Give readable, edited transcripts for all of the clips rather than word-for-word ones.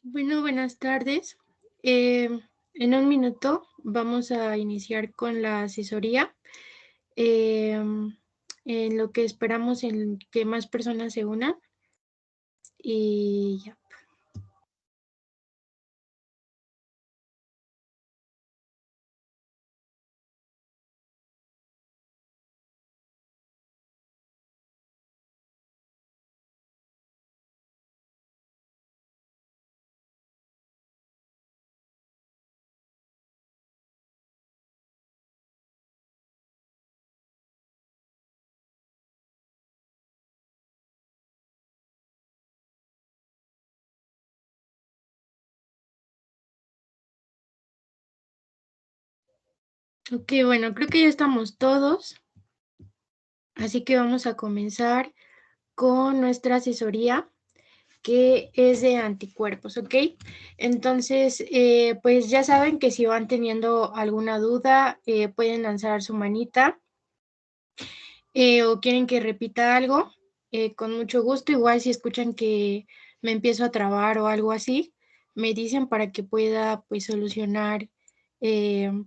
Bueno, buenas tardes. En un minuto vamos a iniciar con la asesoría, em, en lo que esperamos en que más personas se unan y ya. Ok, bueno, creo que ya estamos todos, así que vamos a comenzar con nuestra asesoría, que es de anticuerpos, ¿ok? Entonces, pues ya saben que si van teniendo alguna duda, pueden lanzar su manita o quieren que repita algo, con mucho gusto. Igual si escuchan que me empiezo a trabar o algo así, me dicen para que pueda pues solucionar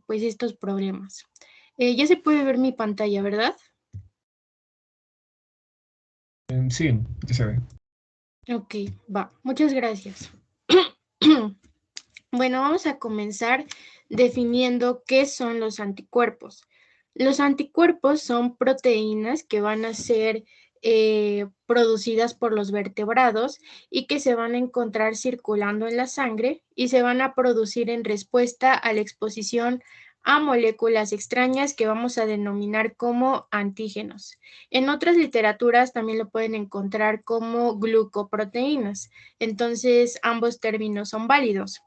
pues estos problemas. Ya se puede ver mi pantalla, ¿verdad? Sí, ya se ve. Ok, va. Muchas gracias. Bueno, vamos a comenzar definiendo qué son los anticuerpos. Los anticuerpos son proteínas que van a ser producidas por los vertebrados y que se van a encontrar circulando en la sangre y se van a producir en respuesta a la exposición a moléculas extrañas que vamos a denominar como antígenos. En otras literaturas también lo pueden encontrar como glucoproteínas. Entonces, ambos términos son válidos.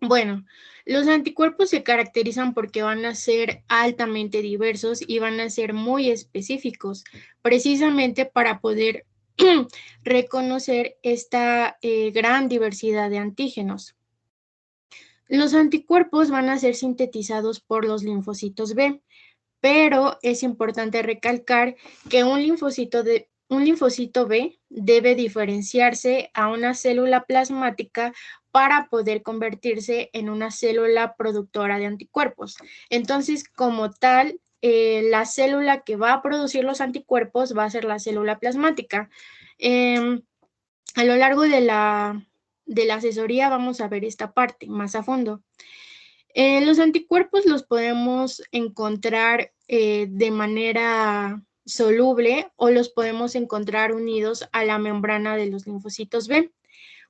Bueno, los anticuerpos se caracterizan porque van a ser altamente diversos y van a ser muy específicos, precisamente para poder reconocer esta gran diversidad de antígenos. Los anticuerpos van a ser sintetizados por los linfocitos B, pero es importante recalcar que un linfocito B debe diferenciarse a una célula plasmática para poder convertirse en una célula productora de anticuerpos. Entonces, como tal, la célula que va a producir los anticuerpos va a ser la célula plasmática. A lo largo de la asesoría vamos a ver esta parte más a fondo. Los anticuerpos los podemos encontrar de manera soluble o los podemos encontrar unidos a la membrana de los linfocitos B.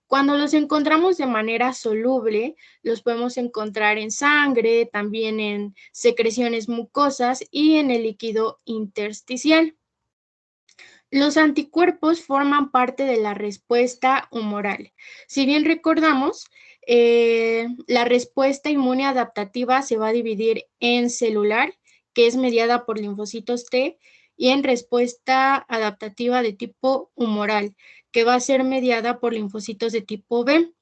Cuando los encontramos de manera soluble, los podemos encontrar en sangre, también en secreciones mucosas y en el líquido intersticial. Los anticuerpos forman parte de la respuesta humoral. Si bien recordamos, la respuesta inmune adaptativa se va a dividir en celular, que es mediada por linfocitos T, y en respuesta adaptativa de tipo humoral, que va a ser mediada por linfocitos de tipo B.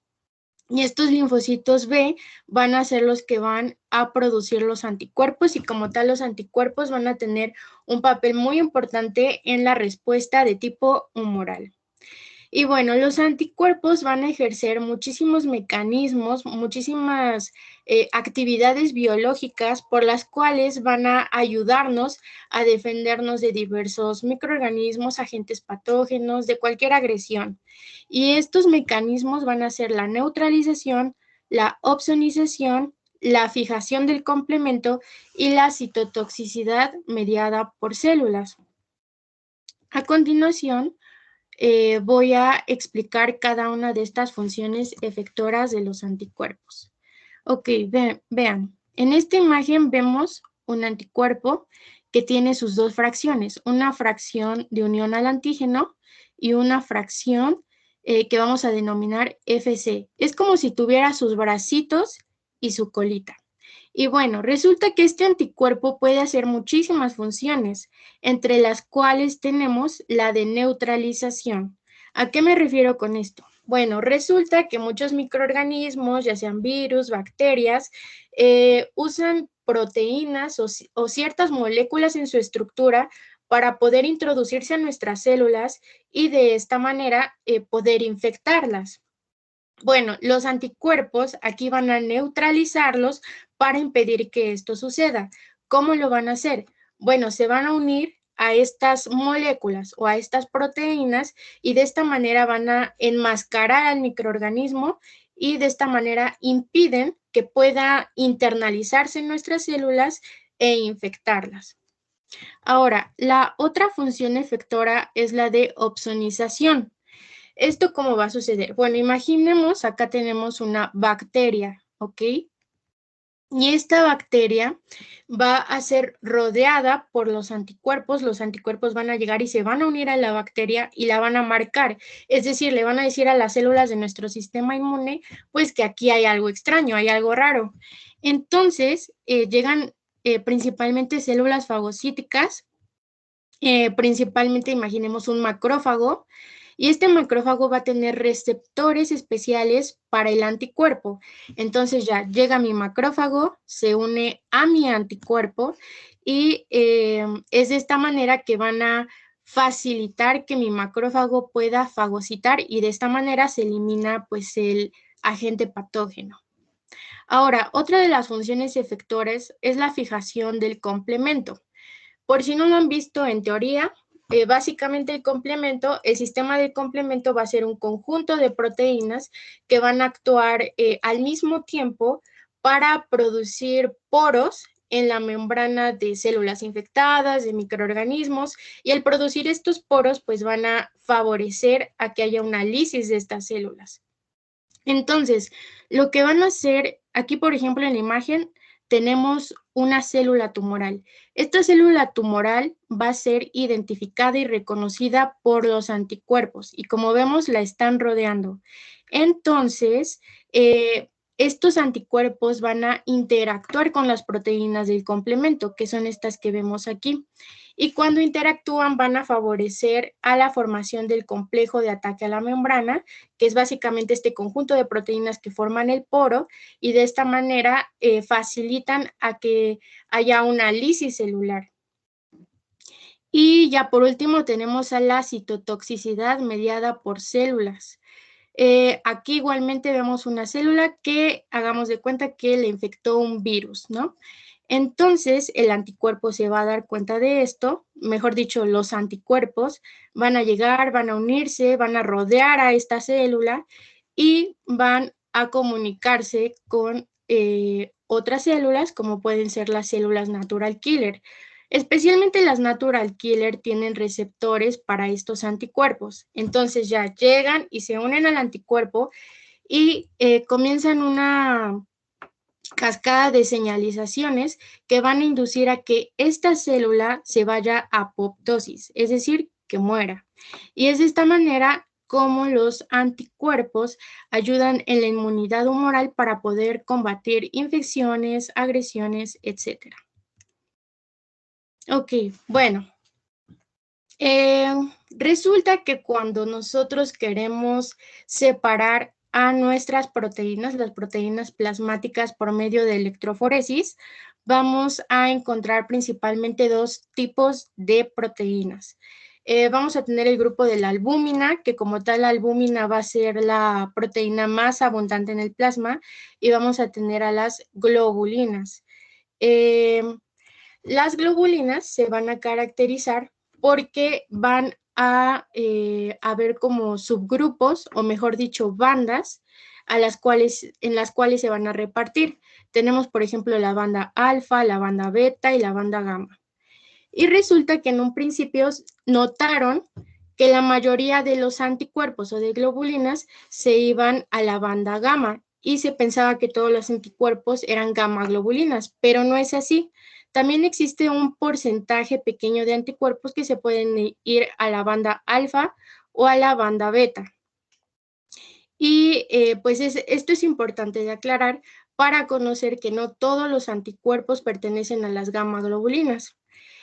Y estos linfocitos B van a ser los que van a producir los anticuerpos y como tal los anticuerpos van a tener un papel muy importante en la respuesta de tipo humoral. Y bueno, los anticuerpos van a ejercer muchísimos mecanismos, muchísimas actividades biológicas por las cuales van a ayudarnos a defendernos de diversos microorganismos, agentes patógenos, de cualquier agresión. Y estos mecanismos van a ser la neutralización, la opsonización, la fijación del complemento y la citotoxicidad mediada por células. A continuación, voy a explicar cada una de estas funciones efectoras de los anticuerpos. Ok, vean, en esta imagen vemos un anticuerpo que tiene sus dos fracciones, una fracción de unión al antígeno y una fracción que vamos a denominar FC. Es como si tuviera sus bracitos y su colita. Y bueno, resulta que este anticuerpo puede hacer muchísimas funciones, entre las cuales tenemos la de neutralización. ¿A qué me refiero con esto? Bueno, resulta que muchos microorganismos, ya sean virus, bacterias, usan proteínas o ciertas moléculas en su estructura para poder introducirse a nuestras células y de esta manera poder infectarlas. Bueno, los anticuerpos aquí van a neutralizarlos para impedir que esto suceda. ¿Cómo lo van a hacer? Bueno, se van a unir a estas moléculas o a estas proteínas y de esta manera van a enmascarar al microorganismo y de esta manera impiden que pueda internalizarse en nuestras células e infectarlas. Ahora, la otra función efectora es la de opsonización. ¿Esto cómo va a suceder? Bueno, imaginemos, acá tenemos una bacteria, ¿ok? Y esta bacteria va a ser rodeada por los anticuerpos van a llegar y se van a unir a la bacteria y la van a marcar, es decir, le van a decir a las células de nuestro sistema inmune, pues que aquí hay algo extraño, hay algo raro. Entonces, llegan principalmente células fagocíticas, principalmente imaginemos un macrófago, y este macrófago va a tener receptores especiales para el anticuerpo. Entonces ya llega mi macrófago, se une a mi anticuerpo y es de esta manera que van a facilitar que mi macrófago pueda fagocitar y de esta manera se elimina pues el agente patógeno. Ahora, otra de las funciones efectoras es la fijación del complemento. Por si no lo han visto en teoría, básicamente el sistema de complemento va a ser un conjunto de proteínas que van a actuar al mismo tiempo para producir poros en la membrana de células infectadas, de microorganismos, y al producir estos poros, pues van a favorecer a que haya una lisis de estas células. Entonces, lo que van a hacer, aquí por ejemplo en la imagen, tenemos una célula tumoral. Esta célula tumoral va a ser identificada y reconocida por los anticuerpos y como vemos la están rodeando. Entonces, estos anticuerpos van a interactuar con las proteínas del complemento, que son estas que vemos aquí. Y cuando interactúan van a favorecer a la formación del complejo de ataque a la membrana, que es básicamente este conjunto de proteínas que forman el poro y de esta manera facilitan a que haya una lisis celular. Y ya por último tenemos a la citotoxicidad mediada por células. Aquí igualmente vemos una célula que hagamos de cuenta que le infectó un virus, ¿no? Entonces, el anticuerpo se va a dar cuenta de esto, mejor dicho, los anticuerpos van a llegar, van a unirse, van a rodear a esta célula y van a comunicarse con otras células, como pueden ser las células natural killer. Especialmente las natural killer tienen receptores para estos anticuerpos. Entonces ya llegan y se unen al anticuerpo y comienzan una cascada de señalizaciones que van a inducir a que esta célula se vaya a apoptosis, es decir, que muera. Y es de esta manera como los anticuerpos ayudan en la inmunidad humoral para poder combatir infecciones, agresiones, etc. Ok, bueno. Resulta que cuando nosotros queremos separar a nuestras proteínas, las proteínas plasmáticas por medio de electroforesis, vamos a encontrar principalmente dos tipos de proteínas. Vamos a tener el grupo de la albúmina, que como tal la albúmina va a ser la proteína más abundante en el plasma, y vamos a tener a las globulinas. Las globulinas se van a caracterizar porque van a haber como subgrupos, o mejor dicho, bandas, en las cuales se van a repartir. Tenemos, por ejemplo, la banda alfa, la banda beta y la banda gamma. Y resulta que en un principio notaron que la mayoría de los anticuerpos o de globulinas se iban a la banda gamma y se pensaba que todos los anticuerpos eran gamma globulinas, pero no es así. También existe un porcentaje pequeño de anticuerpos que se pueden ir a la banda alfa o a la banda beta. Y pues esto es importante de aclarar para conocer que no todos los anticuerpos pertenecen a las gamma globulinas.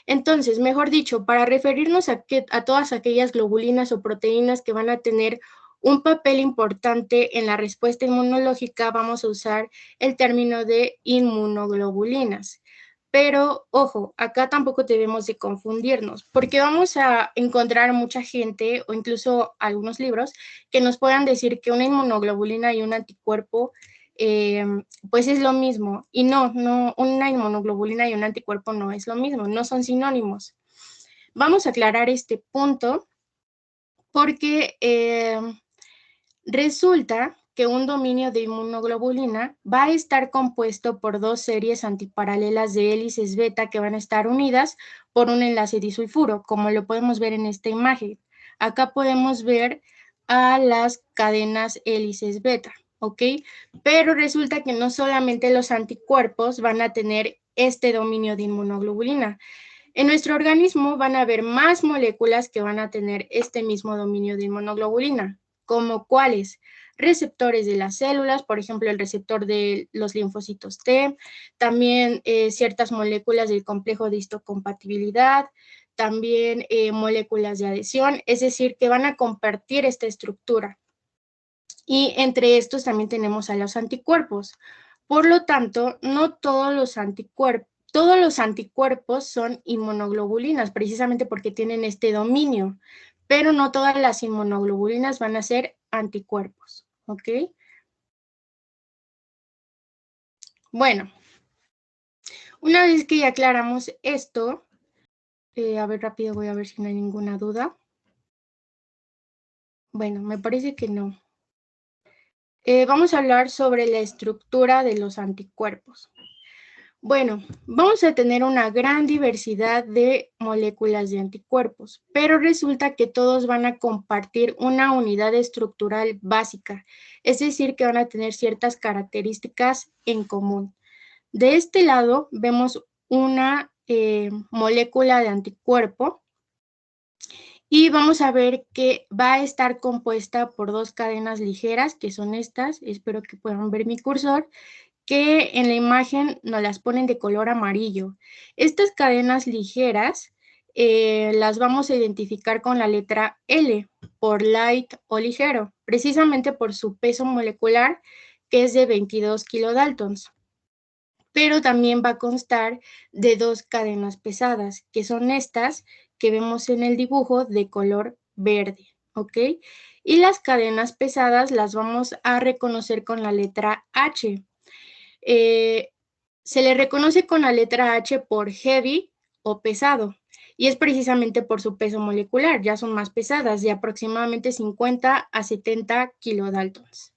Entonces, mejor dicho, para referirnos a todas aquellas globulinas o proteínas que van a tener un papel importante en la respuesta inmunológica, vamos a usar el término de inmunoglobulinas. Pero, ojo, acá tampoco debemos de confundirnos, porque vamos a encontrar mucha gente o incluso algunos libros que nos puedan decir que una inmunoglobulina y un anticuerpo pues es lo mismo. Y no, una inmunoglobulina y un anticuerpo no es lo mismo, no son sinónimos. Vamos a aclarar este punto porque resulta que un dominio de inmunoglobulina va a estar compuesto por dos series antiparalelas de hélices beta que van a estar unidas por un enlace disulfuro, como lo podemos ver en esta imagen. Acá podemos ver a las cadenas hélices beta, ¿ok? Pero resulta que no solamente los anticuerpos van a tener este dominio de inmunoglobulina. En nuestro organismo van a haber más moléculas que van a tener este mismo dominio de inmunoglobulina, como cuáles receptores de las células, por ejemplo, el receptor de los linfocitos T, también ciertas moléculas del complejo de histocompatibilidad, también moléculas de adhesión, es decir, que van a compartir esta estructura. Y entre estos también tenemos a los anticuerpos. Por lo tanto, no todos los anticuerpos son inmunoglobulinas, precisamente porque tienen este dominio, pero no todas las inmunoglobulinas van a ser anticuerpos, ¿ok? Bueno, una vez que ya aclaramos esto, a ver rápido, voy a ver si no hay ninguna duda. Bueno, me parece que no. Vamos a hablar sobre la estructura de los anticuerpos. Bueno, vamos a tener una gran diversidad de moléculas de anticuerpos, pero resulta que todos van a compartir una unidad estructural básica, es decir, que van a tener ciertas características en común. De este lado vemos una molécula de anticuerpo y vamos a ver que va a estar compuesta por dos cadenas ligeras, que son estas, espero que puedan ver mi cursor, que en la imagen nos las ponen de color amarillo. Estas cadenas ligeras las vamos a identificar con la letra L, por light o ligero, precisamente por su peso molecular, que es de 22 kilodaltons. Pero también va a constar de dos cadenas pesadas, que son estas que vemos en el dibujo de color verde, ¿ok? Y las cadenas pesadas las vamos a reconocer con la letra H. Se le reconoce con la letra H por heavy o pesado, y es precisamente por su peso molecular, ya son más pesadas, de aproximadamente 50 a 70 kilodaltons.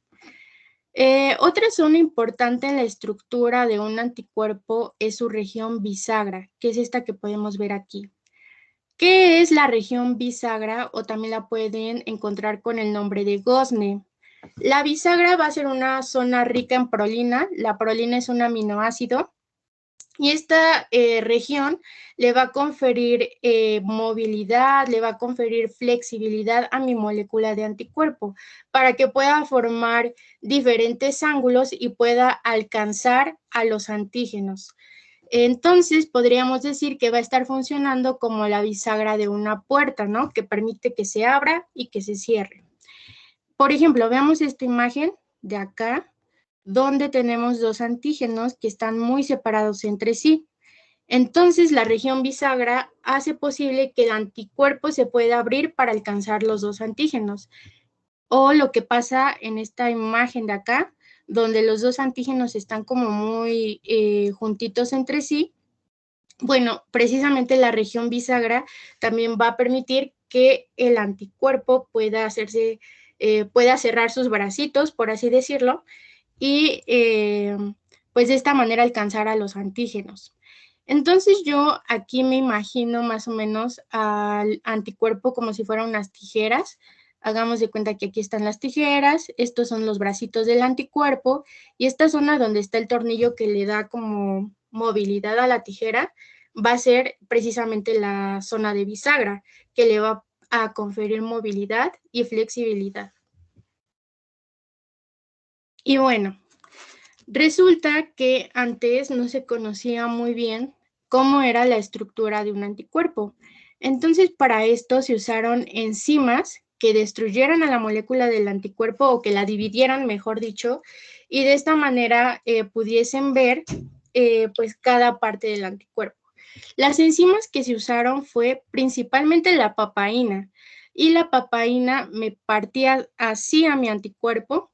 Otra zona importante en la estructura de un anticuerpo es su región bisagra, que es esta que podemos ver aquí. ¿Qué es la región bisagra? O también la pueden encontrar con el nombre de Gosne. La bisagra va a ser una zona rica en prolina. La prolina es un aminoácido y esta región le va a conferir movilidad, le va a conferir flexibilidad a mi molécula de anticuerpo para que pueda formar diferentes ángulos y pueda alcanzar a los antígenos. Entonces, podríamos decir que va a estar funcionando como la bisagra de una puerta, ¿no? Que permite que se abra y que se cierre. Por ejemplo, veamos esta imagen de acá, donde tenemos dos antígenos que están muy separados entre sí. Entonces, la región bisagra hace posible que el anticuerpo se pueda abrir para alcanzar los dos antígenos. O lo que pasa en esta imagen de acá, donde los dos antígenos están como muy juntitos entre sí. Bueno, precisamente la región bisagra también va a permitir que el anticuerpo pueda cerrar sus bracitos, por así decirlo, y pues de esta manera alcanzar a los antígenos. Entonces yo aquí me imagino más o menos al anticuerpo como si fueran unas tijeras. Hagamos de cuenta que aquí están las tijeras, estos son los bracitos del anticuerpo y esta zona donde está el tornillo que le da como movilidad a la tijera va a ser precisamente la zona de bisagra que le va a conferir movilidad y flexibilidad. Y bueno, resulta que antes no se conocía muy bien cómo era la estructura de un anticuerpo. Entonces, para esto se usaron enzimas que destruyeran a la molécula del anticuerpo o que la dividieran, mejor dicho, y de esta manera pudiesen ver pues cada parte del anticuerpo. Las enzimas que se usaron fue principalmente la papaína, y la papaína me partía así a mi anticuerpo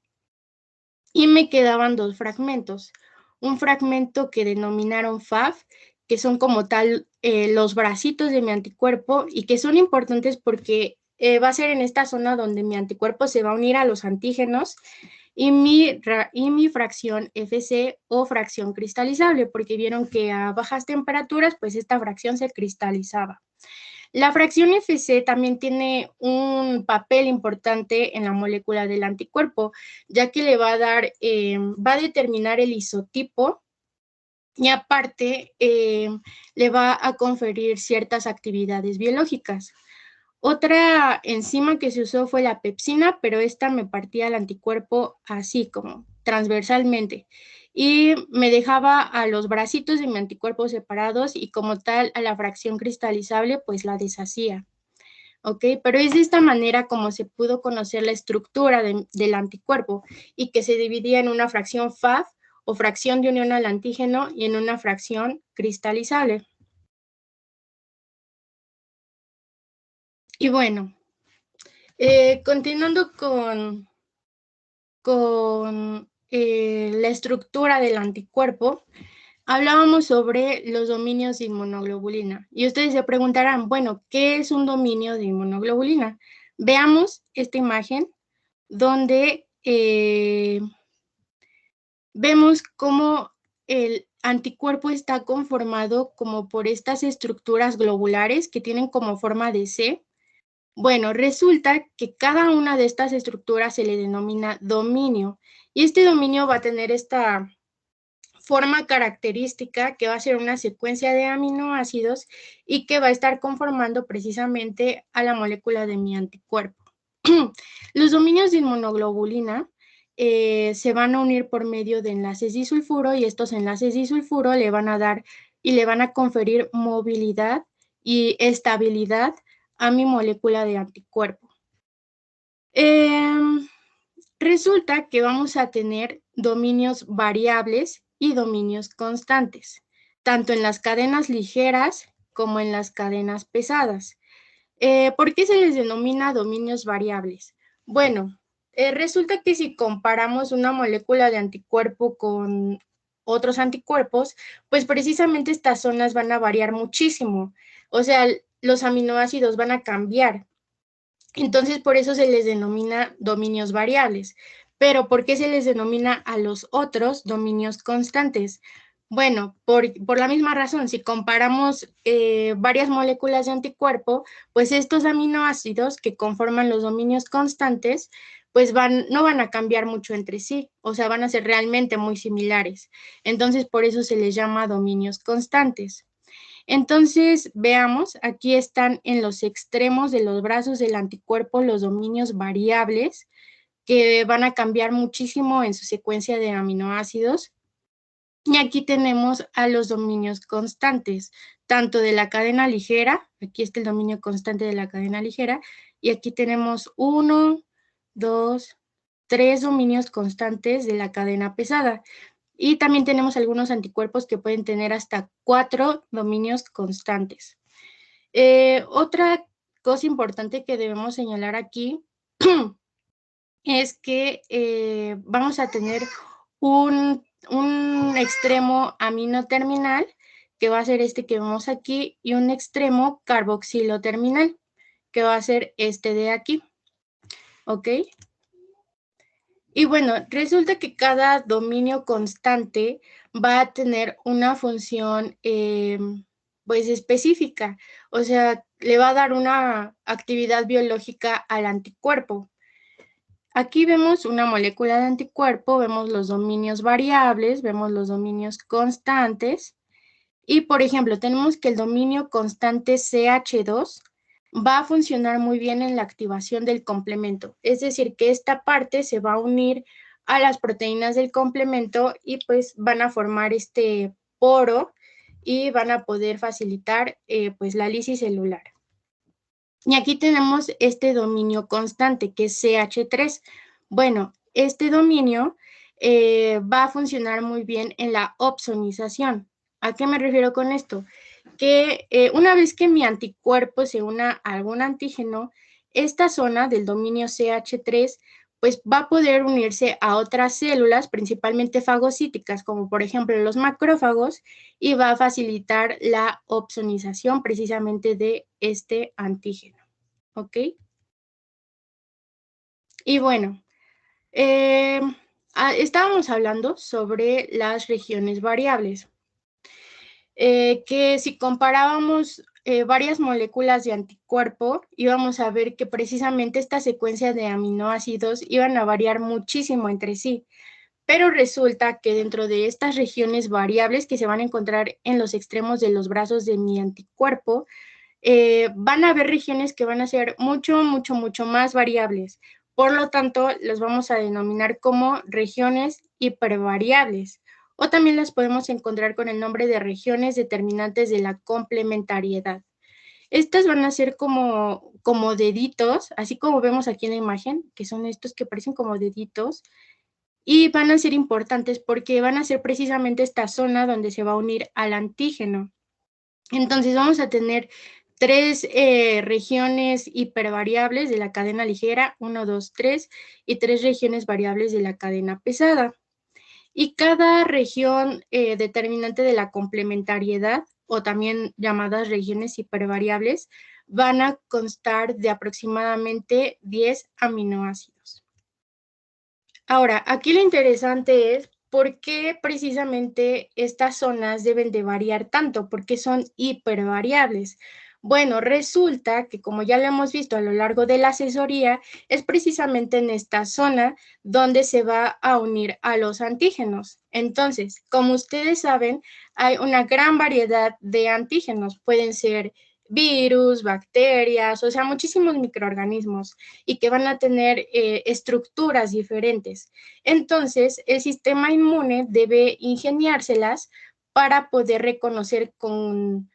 y me quedaban dos fragmentos. Un fragmento que denominaron FAF, que son como tal los bracitos de mi anticuerpo y que son importantes porque va a ser en esta zona donde mi anticuerpo se va a unir a los antígenos y mi fracción FC o fracción cristalizable, porque vieron que a bajas temperaturas, pues esta fracción se cristalizaba. La fracción FC también tiene un papel importante en la molécula del anticuerpo, ya que le va a dar, va a determinar el isotipo y aparte le va a conferir ciertas actividades biológicas. Otra enzima que se usó fue la pepsina, pero esta me partía el anticuerpo así como transversalmente y me dejaba a los bracitos de mi anticuerpo separados y como tal a la fracción cristalizable pues la deshacía. ¿Ok? Pero es de esta manera como se pudo conocer la estructura del anticuerpo y que se dividía en una fracción FAF o fracción de unión al antígeno y en una fracción cristalizable. Y bueno, continuando con la estructura del anticuerpo, hablábamos sobre los dominios de inmunoglobulina. Y ustedes se preguntarán, bueno, ¿qué es un dominio de inmunoglobulina? Veamos esta imagen donde vemos cómo el anticuerpo está conformado como por estas estructuras globulares que tienen como forma de C. Bueno, resulta que cada una de estas estructuras se le denomina dominio y este dominio va a tener esta forma característica que va a ser una secuencia de aminoácidos y que va a estar conformando precisamente a la molécula de mi anticuerpo. Los dominios de inmunoglobulina se van a unir por medio de enlaces disulfuro y estos enlaces disulfuro le van a dar y le van a conferir movilidad y estabilidad a mi molécula de anticuerpo. Resulta que vamos a tener dominios variables y dominios constantes, tanto en las cadenas ligeras como en las cadenas pesadas. ¿Por qué se les denomina dominios variables? Bueno, resulta que si comparamos una molécula de anticuerpo con otros anticuerpos, pues precisamente estas zonas van a variar muchísimo. O sea, los aminoácidos van a cambiar. Entonces, por eso se les denomina dominios variables. Pero, ¿por qué se les denomina a los otros dominios constantes? Bueno, por la misma razón, si comparamos varias moléculas de anticuerpo, pues estos aminoácidos que conforman los dominios constantes, pues no van a cambiar mucho entre sí, o sea, van a ser realmente muy similares. Entonces, por eso se les llama dominios constantes. Entonces, veamos, aquí están en los extremos de los brazos del anticuerpo los dominios variables que van a cambiar muchísimo en su secuencia de aminoácidos. Y aquí tenemos a los dominios constantes, tanto de la cadena ligera, aquí está el dominio constante de la cadena ligera, y aquí tenemos 1, 2, 3 dominios constantes de la cadena pesada. Y también tenemos algunos anticuerpos que pueden tener hasta 4 dominios constantes. Otra cosa importante que debemos señalar aquí es que vamos a tener un extremo amino terminal, que va a ser este que vemos aquí, y un extremo carboxilo terminal, que va a ser este de aquí. ¿Ok? Y bueno, resulta que cada dominio constante va a tener una función pues específica, o sea, le va a dar una actividad biológica al anticuerpo. Aquí vemos una molécula de anticuerpo, vemos los dominios variables, vemos los dominios constantes y, por ejemplo, tenemos que el dominio constante CH2 va a funcionar muy bien en la activación del complemento. Es decir, que esta parte se va a unir a las proteínas del complemento y pues van a formar este poro y van a poder facilitar pues la lisis celular. Y aquí tenemos este dominio constante que es CH3. Bueno, este dominio va a funcionar muy bien en la opsonización. ¿A qué me refiero con esto? Que una vez que mi anticuerpo se una a algún antígeno, esta zona del dominio CH3 pues va a poder unirse a otras células, principalmente fagocíticas, como por ejemplo los macrófagos, y va a facilitar la opsonización precisamente de este antígeno. ¿Ok? Y bueno, estábamos hablando sobre las regiones variables, que si comparábamos varias moléculas de anticuerpo, íbamos a ver que precisamente esta secuencia de aminoácidos iban a variar muchísimo entre sí. Pero resulta que dentro de estas regiones variables que se van a encontrar en los extremos de los brazos de mi anticuerpo, van a haber regiones que van a ser mucho más variables. Por lo tanto, las vamos a denominar como regiones hipervariables. O también las podemos encontrar con el nombre de regiones determinantes de la complementariedad. Estas van a ser como deditos, así como vemos aquí en la imagen, que son estos que parecen como deditos, y van a ser importantes porque van a ser precisamente esta zona donde se va a unir al antígeno. Entonces vamos a tener tres regiones hipervariables de la cadena ligera, 1, 2, 3, y tres regiones variables de la cadena pesada. Y cada región determinante de la complementariedad, o también llamadas regiones hipervariables, van a constar de aproximadamente 10 aminoácidos. Ahora, aquí lo interesante es por qué precisamente estas zonas deben de variar tanto, porque son hipervariables. Bueno, resulta que como ya lo hemos visto a lo largo de la asesoría, es precisamente en esta zona donde se va a unir a los antígenos. Entonces, como ustedes saben, hay una gran variedad de antígenos. Pueden ser virus, bacterias, o sea, muchísimos microorganismos y que van a tener estructuras diferentes. Entonces, el sistema inmune debe ingeniárselas para poder reconocer con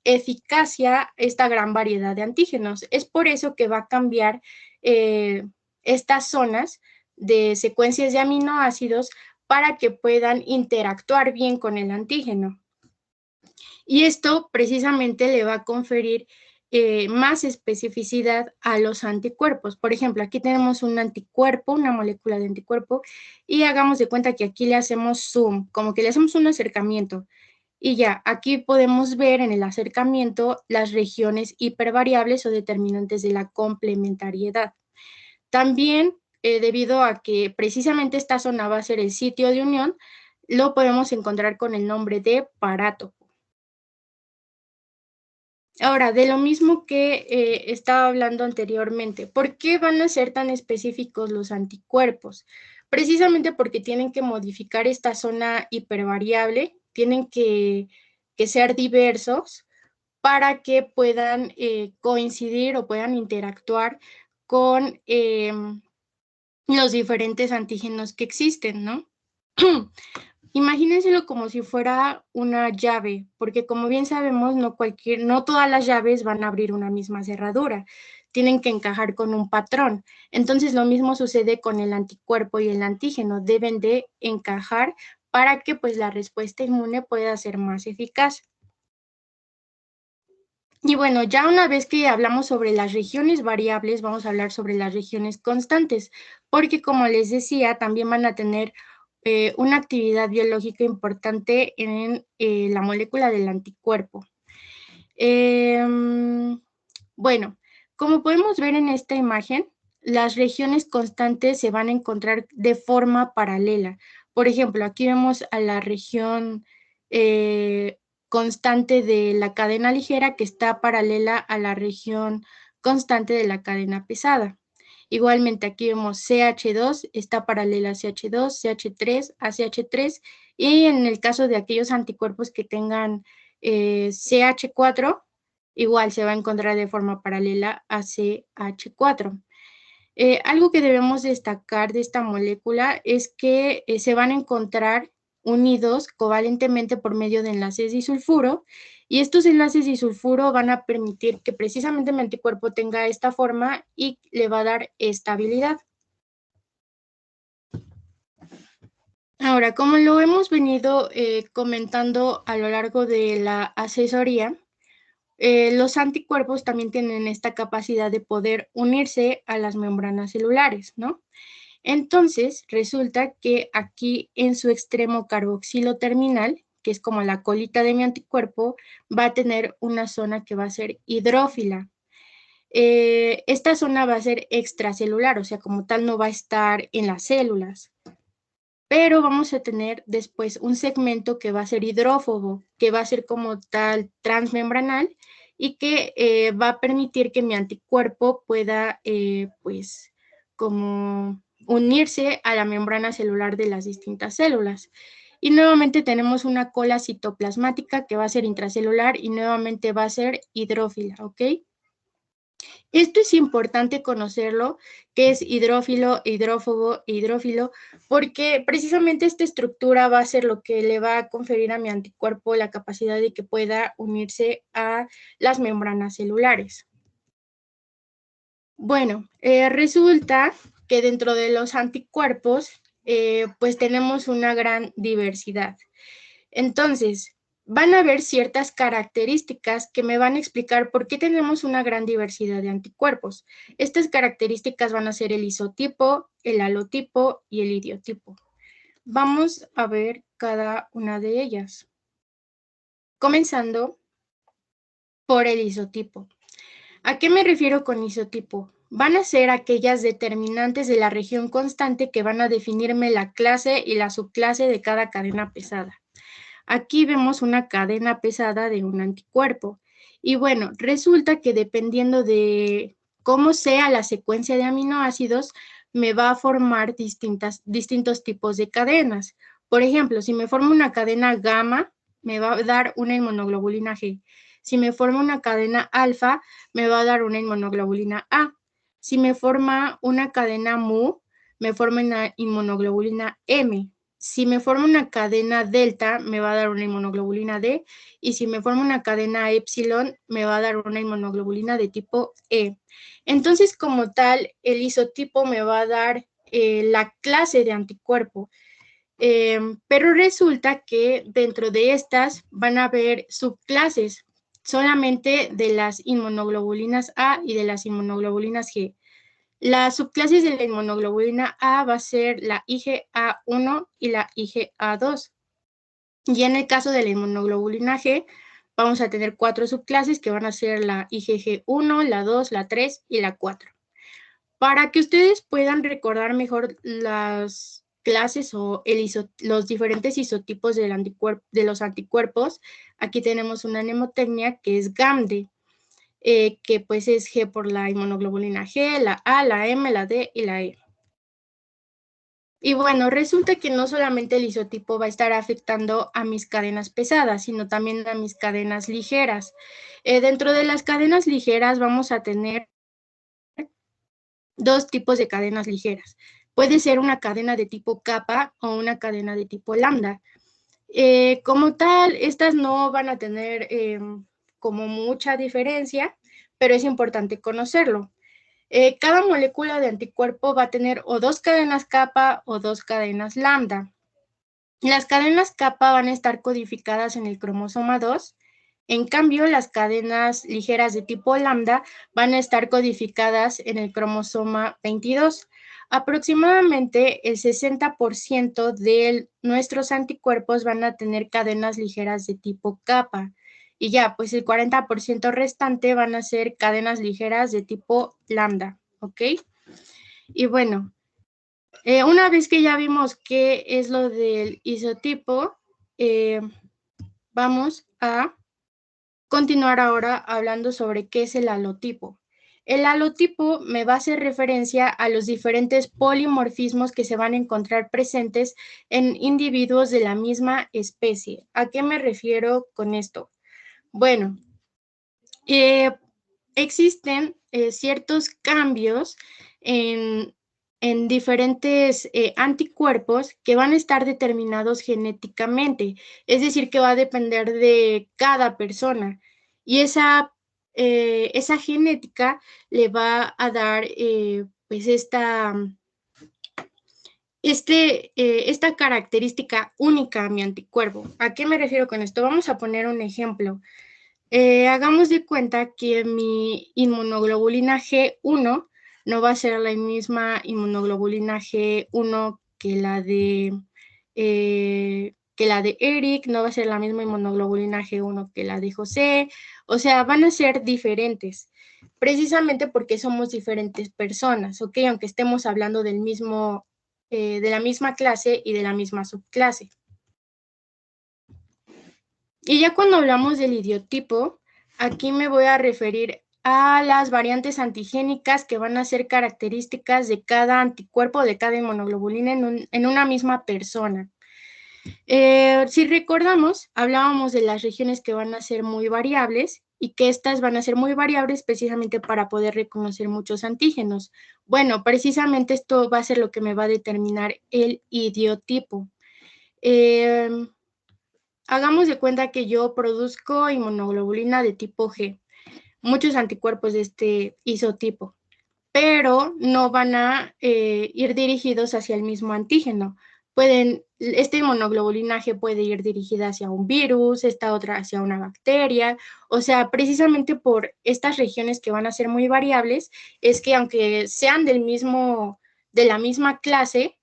eficacia esta gran variedad de antígenos. Es por eso que va a cambiar estas zonas de secuencias de aminoácidos para que puedan interactuar bien con el antígeno. Y esto precisamente le va a conferir más especificidad a los anticuerpos. Por ejemplo, aquí tenemos un anticuerpo, una molécula de anticuerpo, y hagamos de cuenta que aquí le hacemos zoom, como que le hacemos un acercamiento. Y ya, aquí podemos ver en el acercamiento las regiones hipervariables o determinantes de la complementariedad. También, debido a que precisamente esta zona va a ser el sitio de unión, lo podemos encontrar con el nombre de parátopo. Ahora, de lo mismo que estaba hablando anteriormente, ¿por qué van a ser tan específicos los anticuerpos? Precisamente porque tienen que modificar esta zona hipervariable, tienen que ser diversos para que puedan coincidir o puedan interactuar con los diferentes antígenos que existen, ¿no? Imagínenselo como si fuera una llave, porque como bien sabemos, no todas las llaves van a abrir una misma cerradura, tienen que encajar con un patrón. Entonces lo mismo sucede con el anticuerpo y el antígeno, deben de encajar para que pues la respuesta inmune pueda ser más eficaz. Y bueno, ya una vez que hablamos sobre las regiones variables, vamos a hablar sobre las regiones constantes, porque como les decía, también van a tener una actividad biológica importante en la molécula del anticuerpo. Bueno, como podemos ver en esta imagen, las regiones constantes se van a encontrar de forma paralela. Por ejemplo, aquí vemos a la región constante de la cadena ligera que está paralela a la región constante de la cadena pesada. Igualmente aquí vemos CH2, está paralela a CH2, CH3 a CH3 y en el caso de aquellos anticuerpos que tengan CH4, igual se va a encontrar de forma paralela a CH4. Algo que debemos destacar de esta molécula es que se van a encontrar unidos covalentemente por medio de enlaces disulfuro y estos enlaces disulfuro van a permitir que precisamente mi anticuerpo tenga esta forma y le va a dar estabilidad. Ahora, como lo hemos venido comentando a lo largo de la asesoría, los anticuerpos también tienen esta capacidad de poder unirse a las membranas celulares, ¿no? Entonces, resulta que aquí en su extremo carboxilo terminal, que es como la colita de mi anticuerpo, va a tener una zona que va a ser hidrófila. Esta zona va a ser extracelular, o sea, como tal no va a estar en las células. Pero vamos a tener después un segmento que va a ser hidrófobo, que va a ser como tal transmembranal y que va a permitir que mi anticuerpo pueda, pues, como unirse a la membrana celular de las distintas células. Y nuevamente tenemos una cola citoplasmática que va a ser intracelular y nuevamente va a ser hidrófila, ¿ok? Esto es importante conocerlo, que es hidrófilo, hidrófobo, hidrófilo, porque precisamente esta estructura va a ser lo que le va a conferir a mi anticuerpo la capacidad de que pueda unirse a las membranas celulares. Bueno, resulta que dentro de los anticuerpos, pues tenemos una gran diversidad. Entonces, van a haber ciertas características que me van a explicar por qué tenemos una gran diversidad de anticuerpos. Estas características van a ser el isotipo, el halotipo y el idiotipo. Vamos a ver cada una de ellas. Comenzando por el isotipo. ¿A qué me refiero con isotipo? Van a ser aquellas determinantes de la región constante que van a definirme la clase y la subclase de cada cadena pesada. Aquí vemos una cadena pesada de un anticuerpo. Y bueno, resulta que dependiendo de cómo sea la secuencia de aminoácidos, me va a formar distintos tipos de cadenas. Por ejemplo, si me forma una cadena gamma, me va a dar una inmunoglobulina G. Si me forma una cadena alfa, me va a dar una inmunoglobulina A. Si me forma una cadena mu, me forma una inmunoglobulina M. Si me forma una cadena delta, me va a dar una inmunoglobulina D, y si me forma una cadena epsilon, me va a dar una inmunoglobulina de tipo E. Entonces, como tal, el isotipo me va a dar la clase de anticuerpo, pero resulta que dentro de estas van a haber subclases solamente de las inmunoglobulinas A y de las inmunoglobulinas G. Las subclases de la inmunoglobulina A va a ser la IgA1 y la IgA2. Y en el caso de la inmunoglobulina G, vamos a tener 4 subclases que van a ser la IgG1, la 2, la 3 y la 4. Para que ustedes puedan recordar mejor las clases o los diferentes isotipos de los anticuerpos, aquí tenemos una mnemotecnia que es GAMDE. Que pues es G por la inmunoglobulina G, la A, la M, la D y la E. Y bueno, resulta que no solamente el isotipo va a estar afectando a mis cadenas pesadas, sino también a mis cadenas ligeras. Dentro de las cadenas ligeras vamos a tener dos tipos de cadenas ligeras. Puede ser una cadena de tipo kappa o una cadena de tipo lambda. Como tal, estas no van a tener como mucha diferencia, pero es importante conocerlo. Cada molécula de anticuerpo va a tener o dos cadenas kappa o dos cadenas lambda. Las cadenas kappa van a estar codificadas en el cromosoma 2. En cambio, las cadenas ligeras de tipo lambda van a estar codificadas en el cromosoma 22. Aproximadamente el 60% de nuestros anticuerpos van a tener cadenas ligeras de tipo kappa. Y ya, pues el 40% restante van a ser cadenas ligeras de tipo lambda, ¿ok? Y bueno, una vez que ya vimos qué es lo del isotipo, vamos a continuar ahora hablando sobre qué es el halotipo. El halotipo me va a hacer referencia a los diferentes polimorfismos que se van a encontrar presentes en individuos de la misma especie. ¿A qué me refiero con esto? Bueno, existen ciertos cambios en diferentes anticuerpos que van a estar determinados genéticamente, es decir, que va a depender de cada persona. Y esa genética le va a dar pues esta característica única a mi anticuerpo. ¿A qué me refiero con esto? Vamos a poner un ejemplo. Hagamos de cuenta que mi inmunoglobulina G1 no va a ser la misma inmunoglobulina G1 que la de Eric, no va a ser la misma inmunoglobulina G1 que la de José, o sea, van a ser diferentes, precisamente porque somos diferentes personas, ¿ok? Aunque estemos hablando del mismo, de la misma clase y de la misma subclase. Y ya cuando hablamos del idiotipo, aquí me voy a referir a las variantes antigénicas que van a ser características de cada anticuerpo, de cada inmunoglobulina en una misma persona. Si recordamos, hablábamos de las regiones que van a ser muy variables y que estas van a ser muy variables precisamente para poder reconocer muchos antígenos. Bueno, precisamente esto va a ser lo que me va a determinar el idiotipo. Hagamos de cuenta que yo produzco inmunoglobulina de tipo G, muchos anticuerpos de este isotipo, pero no van a ir dirigidos hacia el mismo antígeno. Esta inmunoglobulina G puede ir dirigida hacia un virus, esta otra hacia una bacteria, o sea, precisamente por estas regiones que van a ser muy variables, es que aunque sean de la misma clase,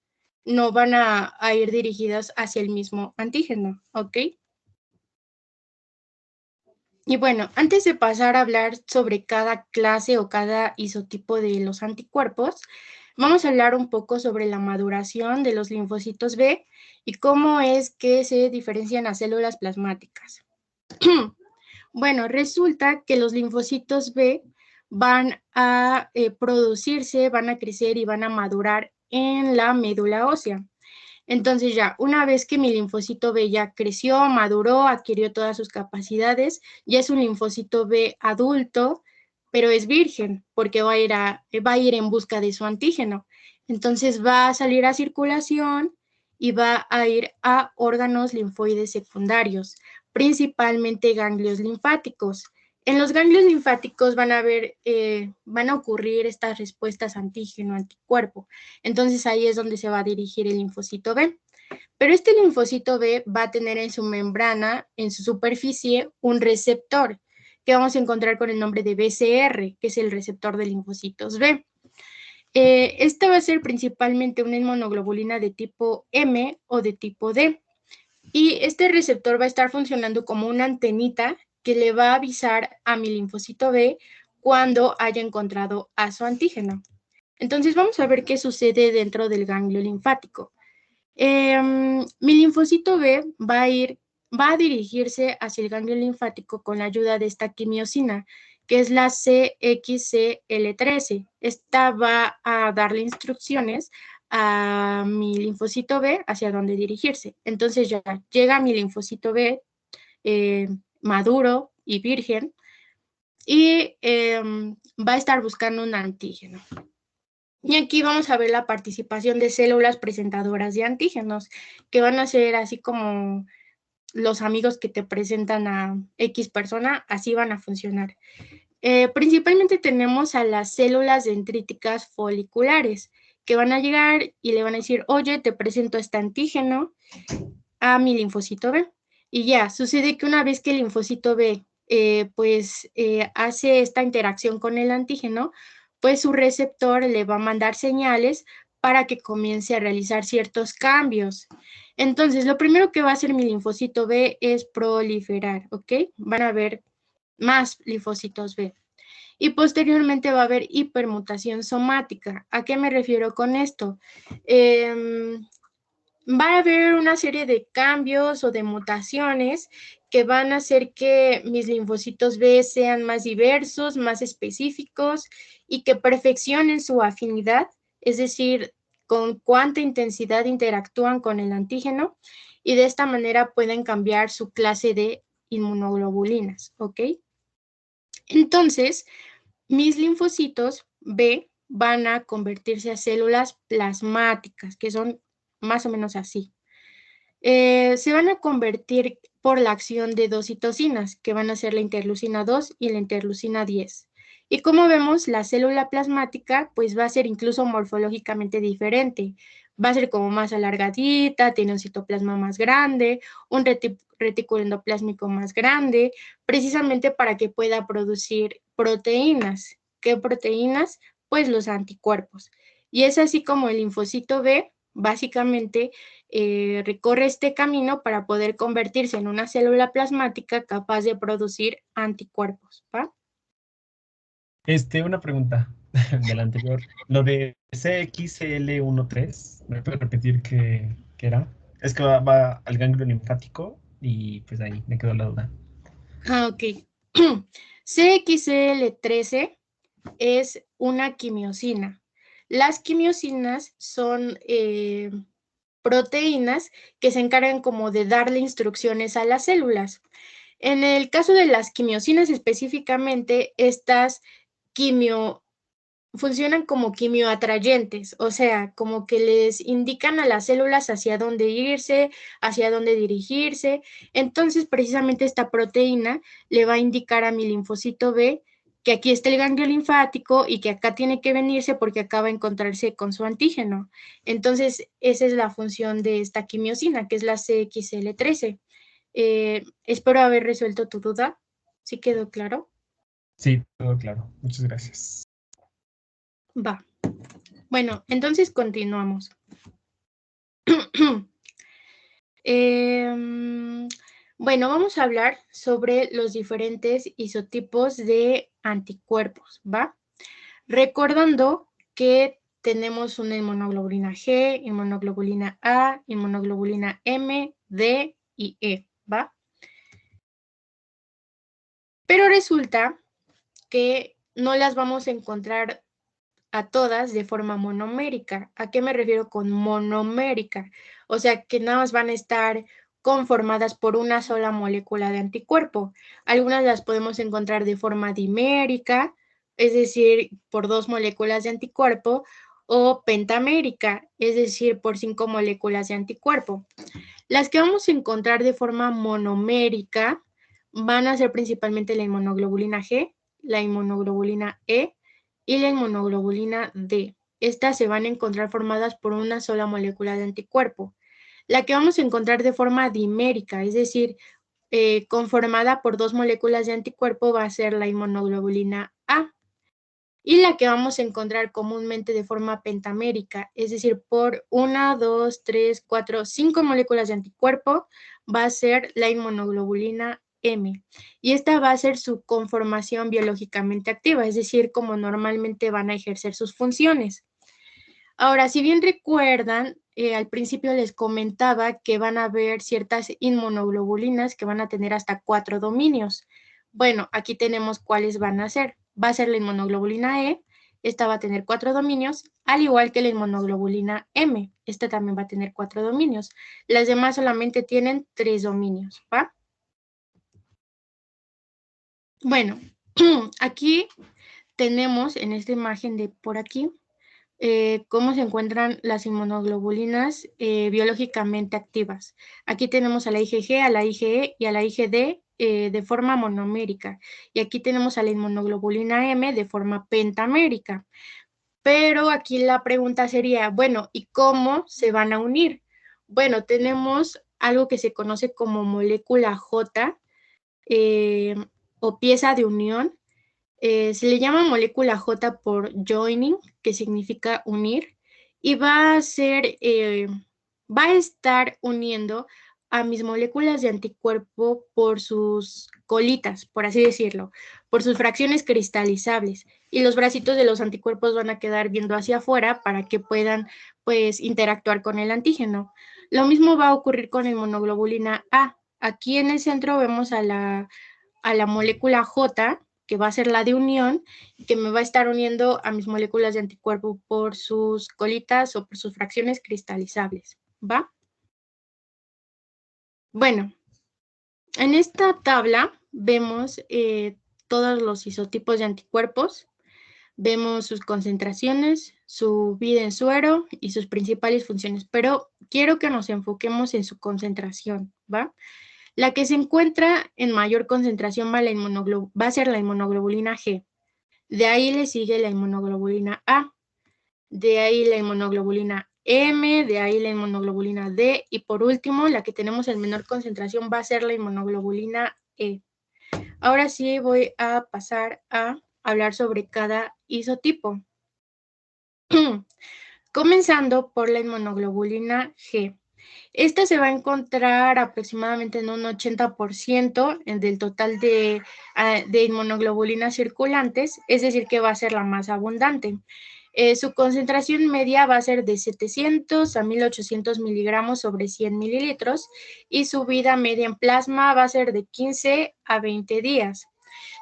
no van a ir dirigidas hacia el mismo antígeno, ¿ok? Y bueno, antes de pasar a hablar sobre cada clase o cada isotipo de los anticuerpos, vamos a hablar un poco sobre la maduración de los linfocitos B y cómo es que se diferencian las células plasmáticas. Bueno, resulta que los linfocitos B van a producirse, van a crecer y van a madurar en la médula ósea. Entonces ya, una vez que mi linfocito B ya creció, maduró, adquirió todas sus capacidades, ya es un linfocito B adulto, pero es virgen, porque va a ir en busca de su antígeno. Entonces va a salir a circulación y va a ir a órganos linfoides secundarios, principalmente ganglios linfáticos. En los ganglios linfáticos van a ocurrir estas respuestas antígeno-anticuerpo. Entonces ahí es donde se va a dirigir el linfocito B. Pero este linfocito B va a tener en su membrana, en su superficie, un receptor que vamos a encontrar con el nombre de BCR, que es el receptor de linfocitos B. Esta va a ser principalmente una inmunoglobulina de tipo M o de tipo D. Y este receptor va a estar funcionando como una antenita que le va a avisar a mi linfocito B cuando haya encontrado a su antígeno. Entonces vamos a ver qué sucede dentro del ganglio linfático. Mi linfocito B va a dirigirse hacia el ganglio linfático con la ayuda de esta quimiosina, que es la CXCL13. Esta va a darle instrucciones a mi linfocito B hacia dónde dirigirse. Entonces ya llega mi linfocito B maduro y virgen y va a estar buscando un antígeno. Y aquí vamos a ver la participación de células presentadoras de antígenos, que van a ser así como los amigos que te presentan a X persona, así van a funcionar. Principalmente tenemos a las células dendríticas foliculares, que van a llegar y le van a decir, oye, te presento este antígeno a mi linfocito B. Y ya, sucede que una vez que el linfocito B hace esta interacción con el antígeno, pues su receptor le va a mandar señales para que comience a realizar ciertos cambios. Entonces, lo primero que va a hacer mi linfocito B es proliferar, ¿ok? Van a haber más linfocitos B. Y posteriormente va a haber hipermutación somática. ¿A qué me refiero con esto? Va a haber una serie de cambios o de mutaciones que van a hacer que mis linfocitos B sean más diversos, más específicos y que perfeccionen su afinidad, es decir, con cuánta intensidad interactúan con el antígeno y de esta manera pueden cambiar su clase de inmunoglobulinas, ¿ok? Entonces, mis linfocitos B van a convertirse a células plasmáticas, que son más o menos así. Se van a convertir por la acción de dos citocinas, que van a ser la interleucina 2 y la interleucina 10. Y como vemos, la célula plasmática pues va a ser incluso morfológicamente diferente. Va a ser como más alargadita, tiene un citoplasma más grande, un retículo endoplásmico más grande, precisamente para que pueda producir proteínas. ¿Qué proteínas? Pues los anticuerpos. Y es así como el linfocito B básicamente recorre este camino para poder convertirse en una célula plasmática capaz de producir anticuerpos, ¿va? Una pregunta de la anterior. Lo de CXL13, ¿me puede repetir qué era? Es que va al ganglio linfático y pues ahí me quedó la duda. Ok. CXL13 es una quimiosina. Las quimiosinas son proteínas que se encargan como de darle instrucciones a las células. En el caso de las quimiosinas específicamente, estas quimio funcionan como quimioatrayentes, o sea, como que les indican a las células hacia dónde irse, hacia dónde dirigirse. Entonces, precisamente esta proteína le va a indicar a mi linfocito B que aquí está el ganglio linfático y que acá tiene que venirse porque acá va a encontrarse con su antígeno. Entonces, esa es la función de esta quimiosina, que es la CXL13. Espero haber resuelto tu duda. ¿Sí quedó claro? Sí, todo claro. Muchas gracias. Va. Bueno, entonces continuamos. Bueno, vamos a hablar sobre los diferentes isotipos de anticuerpos, ¿va? Recordando que tenemos una inmunoglobulina G, inmunoglobulina A, inmunoglobulina M, D y E, ¿va? Pero resulta que no las vamos a encontrar a todas de forma monomérica. ¿A qué me refiero con monomérica? O sea, que nada más van a estar conformadas por una sola molécula de anticuerpo. Algunas las podemos encontrar de forma dimérica, es decir, por 2 moléculas de anticuerpo, o pentamérica, es decir, por 5 moléculas de anticuerpo. Las que vamos a encontrar de forma monomérica van a ser principalmente la inmunoglobulina G, la inmunoglobulina E y la inmunoglobulina D. Estas se van a encontrar formadas por una sola molécula de anticuerpo. La que vamos a encontrar de forma dimérica, es decir, conformada por 2 moléculas de anticuerpo, va a ser la inmunoglobulina A. Y la que vamos a encontrar comúnmente de forma pentamérica, es decir, por 1, 2, 3, 4, 5 moléculas de anticuerpo, va a ser la inmunoglobulina M. Y esta va a ser su conformación biológicamente activa, es decir, como normalmente van a ejercer sus funciones. Ahora, si bien recuerdan, al principio les comentaba que van a haber ciertas inmunoglobulinas que van a tener hasta 4 dominios. Bueno, aquí tenemos cuáles van a ser. Va a ser la inmunoglobulina E, esta va a tener 4 dominios, al igual que la inmunoglobulina M, esta también va a tener 4 dominios. Las demás solamente tienen 3 dominios, ¿va? Bueno, aquí tenemos en esta imagen de por aquí, cómo se encuentran las inmunoglobulinas biológicamente activas. Aquí tenemos a la IgG, a la IgE y a la IgD de forma monomérica. Y aquí tenemos a la inmunoglobulina M de forma pentamérica. Pero aquí la pregunta sería, bueno, ¿y cómo se van a unir? Bueno, tenemos algo que se conoce como molécula J eh, o pieza de unión. Se le llama molécula J por joining, que significa unir, y va a estar uniendo a mis moléculas de anticuerpo por sus colitas, por así decirlo, por sus fracciones cristalizables. Y los bracitos de los anticuerpos van a quedar viendo hacia afuera para que puedan, pues, interactuar con el antígeno. Lo mismo va a ocurrir con la inmunoglobulina A. Aquí en el centro vemos a la molécula J, que va a ser la de unión, que me va a estar uniendo a mis moléculas de anticuerpo por sus colitas o por sus fracciones cristalizables, ¿va? Bueno, en esta tabla vemos todos los isotipos de anticuerpos, vemos sus concentraciones, su vida en suero y sus principales funciones, pero quiero que nos enfoquemos en su concentración, ¿va? La que se encuentra en mayor concentración va a ser la inmunoglobulina G. De ahí le sigue la inmunoglobulina A. De ahí la inmunoglobulina M, de ahí la inmunoglobulina D, y por último, la que tenemos en menor concentración va a ser la inmunoglobulina E. Ahora sí voy a pasar a hablar sobre cada isotipo. Comenzando por la inmunoglobulina G. Esta se va a encontrar aproximadamente en un 80% del total de inmunoglobulinas circulantes, es decir, que va a ser la más abundante. Su concentración media va a ser de 700 a 1800 miligramos sobre 100 mililitros y su vida media en plasma va a ser de 15 a 20 días.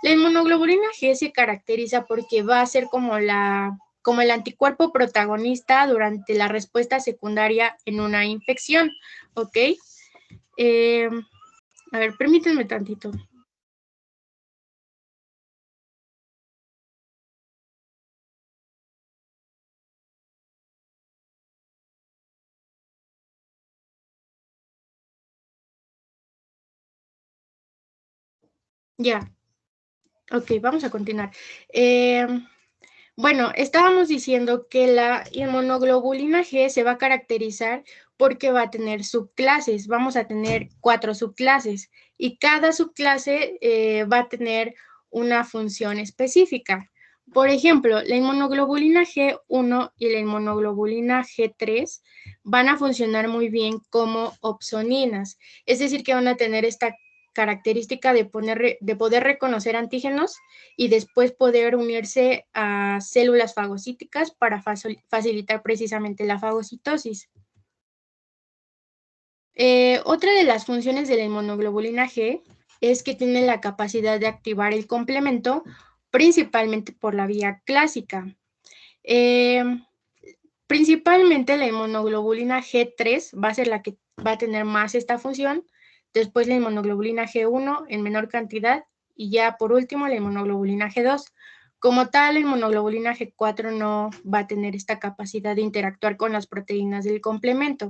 La inmunoglobulina G se caracteriza porque va a ser como el anticuerpo protagonista durante la respuesta secundaria en una infección, ¿ok? A ver, permítanme tantito. Ya, ok, vamos a continuar. Bueno, estábamos diciendo que la inmunoglobulina G se va a caracterizar porque va a tener subclases. Vamos a tener 4 subclases y cada subclase va a tener una función específica. Por ejemplo, la inmunoglobulina G1 y la inmunoglobulina G3 van a funcionar muy bien como opsoninas, es decir, que van a tener esta característica de poder reconocer antígenos y después poder unirse a células fagocíticas para facilitar precisamente la fagocitosis. Otra de las funciones de la inmunoglobulina G es que tiene la capacidad de activar el complemento, principalmente por la vía clásica. Principalmente la inmunoglobulina G3 va a ser la que va a tener más esta función, después la inmunoglobulina G1 en menor cantidad y ya por último la inmunoglobulina G2. Como tal, la inmunoglobulina G4 no va a tener esta capacidad de interactuar con las proteínas del complemento.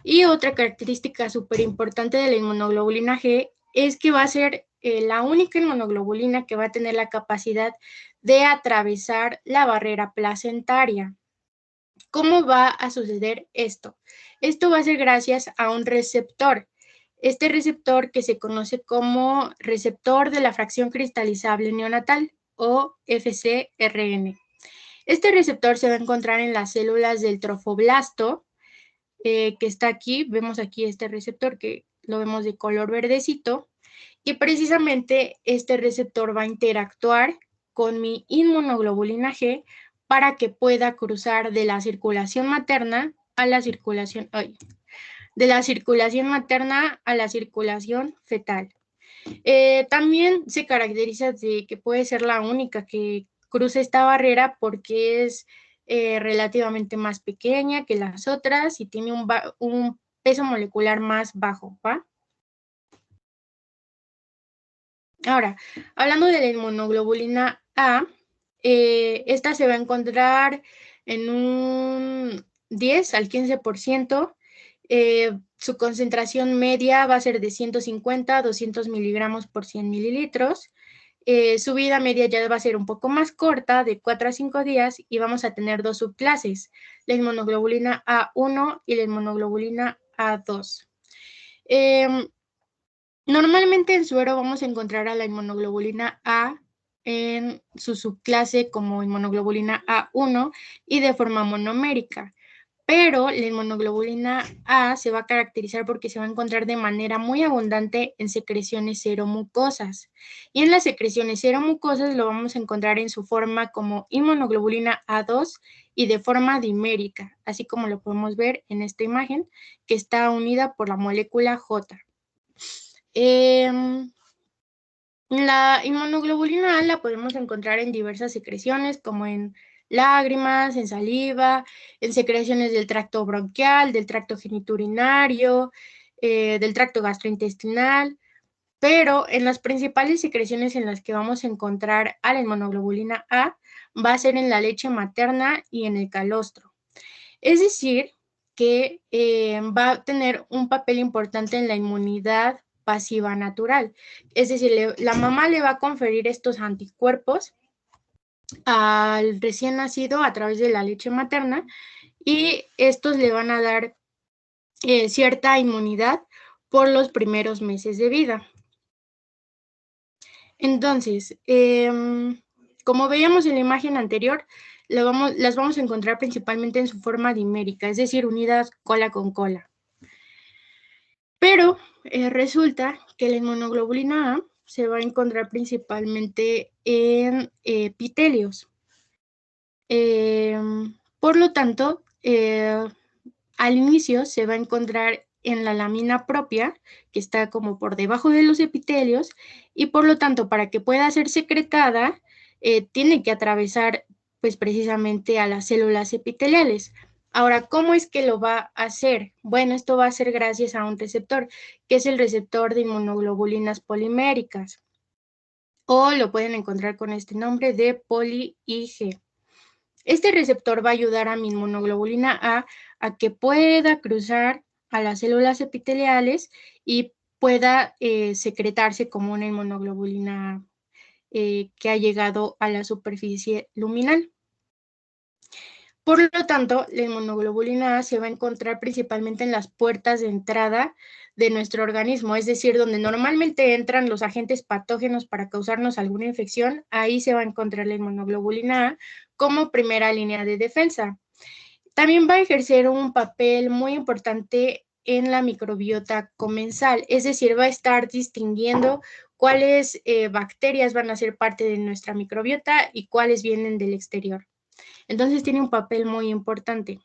Y otra característica súper importante de la inmunoglobulina G es que va a ser la única inmunoglobulina que va a tener la capacidad de atravesar la barrera placentaria. ¿Cómo va a suceder esto? Esto va a ser gracias a un receptor. Este receptor que se conoce como receptor de la fracción cristalizable neonatal o FcRn. Este receptor se va a encontrar en las células del trofoblasto, que está aquí. Vemos aquí este receptor que lo vemos de color verdecito. Y precisamente este receptor va a interactuar con mi inmunoglobulina G para que pueda cruzar de la circulación materna a la circulación, de la circulación materna a la circulación fetal. También se caracteriza de que puede ser la única que cruza esta barrera porque es relativamente más pequeña que las otras y tiene un peso molecular más bajo, ¿va? Ahora, hablando de la inmunoglobulina A, esta se va a encontrar en un 10 al 15%. Su concentración media va a ser de 150 a 200 miligramos por 100 mililitros. Su vida media ya va a ser un poco más corta, de 4 a 5 días, y vamos a tener dos subclases, la inmunoglobulina A1 y la inmunoglobulina A2. Normalmente en suero vamos a encontrar a la inmunoglobulina A en su subclase como inmunoglobulina A1 y de forma monomérica, pero la inmunoglobulina A se va a caracterizar porque se va a encontrar de manera muy abundante en secreciones seromucosas. Y en las secreciones seromucosas lo vamos a encontrar en su forma como inmunoglobulina A2 y de forma dimérica, así como lo podemos ver en esta imagen, que está unida por la molécula J. La inmunoglobulina A la podemos encontrar en diversas secreciones, como en lágrimas, en saliva, en secreciones del tracto bronquial, del tracto geniturinario, del tracto gastrointestinal, pero en las principales secreciones en las que vamos a encontrar a la inmunoglobulina A va a ser en la leche materna y en el calostro. Es decir, que va a tener un papel importante en la inmunidad pasiva natural. Es decir, la mamá le va a conferir estos anticuerpos al recién nacido a través de la leche materna y estos le van a dar cierta inmunidad por los primeros meses de vida. Entonces, como veíamos en la imagen anterior, las vamos a encontrar principalmente en su forma dimérica, es decir, unidas cola con cola. Pero resulta que la inmunoglobulina A se va a encontrar principalmente en epitelios. Por lo tanto, al inicio se va a encontrar en la lámina propia, que está como por debajo de los epitelios, y por lo tanto, para que pueda ser secretada, tiene que atravesar pues precisamente a las células epiteliales. Ahora, ¿cómo es que lo va a hacer? Bueno, esto va a ser gracias a un receptor, que es el receptor de inmunoglobulinas poliméricas, o lo pueden encontrar con este nombre de poli-IG. Este receptor va a ayudar a mi inmunoglobulina a que pueda cruzar a las células epiteliales y pueda secretarse como una inmunoglobulina que ha llegado a la superficie luminal. Por lo tanto, la inmunoglobulina A se va a encontrar principalmente en las puertas de entrada de nuestro organismo, es decir, donde normalmente entran los agentes patógenos para causarnos alguna infección, ahí se va a encontrar la inmunoglobulina A como primera línea de defensa. También va a ejercer un papel muy importante en la microbiota comensal, es decir, va a estar distinguiendo cuáles bacterias van a ser parte de nuestra microbiota y cuáles vienen del exterior. Entonces tiene un papel muy importante.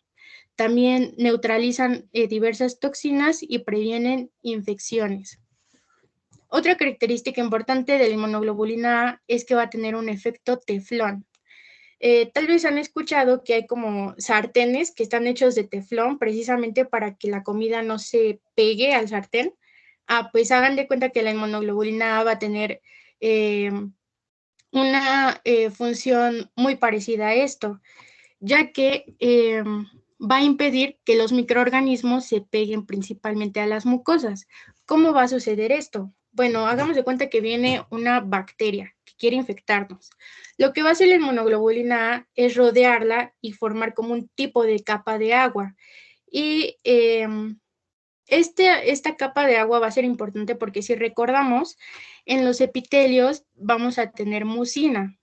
También neutralizan diversas toxinas y previenen infecciones. Otra característica importante de la inmunoglobulina A es que va a tener un efecto teflón. Tal vez han escuchado que hay como sartenes que están hechos de teflón precisamente para que la comida no se pegue al sartén. Pues hagan de cuenta que la inmunoglobulina A va a tener una función muy parecida a esto, ya que va a impedir que los microorganismos se peguen principalmente a las mucosas. ¿Cómo va a suceder esto? Bueno, hagamos de cuenta que viene una bacteria que quiere infectarnos. Lo que va a hacer la inmunoglobulina A es rodearla y formar como un tipo de capa de agua. Y esta capa de agua va a ser importante porque si recordamos, en los epitelios vamos a tener mucina.